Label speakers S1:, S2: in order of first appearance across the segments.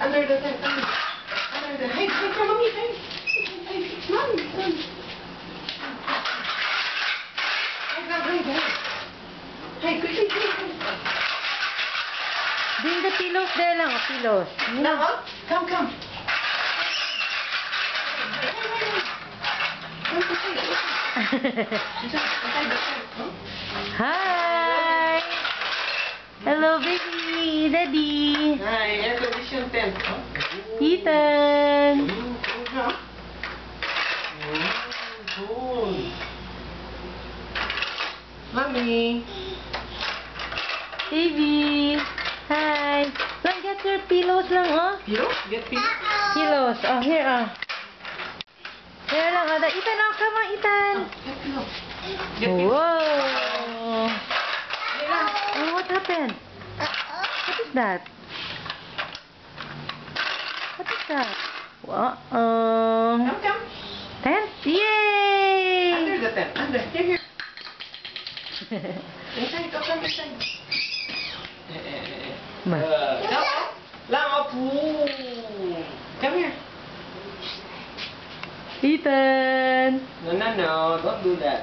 S1: Under the tent. Under the. Hey, mommy, hey. Mommy. Hey, quickly.
S2: Bring the pillows there lang, pillows.
S1: Now, come.
S2: Hi! Hello, baby! Daddy!
S1: Hi, air conditioned tent.
S2: Ethan!
S1: Cool. Mommy.
S2: Baby! Hi! Lang, get your pillows lang, oh.
S1: Pillow? Get pillow?
S2: Pillows. Oh, here, oh. Here lang, oh. Ethan, oh, come on, Ethan!
S1: Get pillow. Get pillow.
S2: Whoa! Oh, what happened? What is that? What is that?
S1: Come.
S2: Tent?
S1: Under
S2: Yay!
S1: the tent. Under. Here. Inside. Come inside. Come. Come here.
S2: Ethan!
S1: No. Don't do that.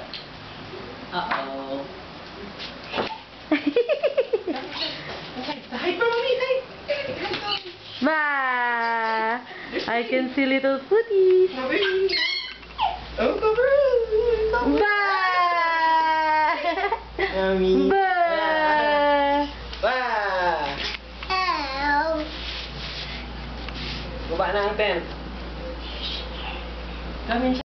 S1: Uh-oh. Hi, mommy. Hi.
S2: Bah! I can see little footies.
S1: Oh, cover.
S2: Bah!
S1: Mommy.
S2: Bah!
S1: Baba na ang tent. Come inside.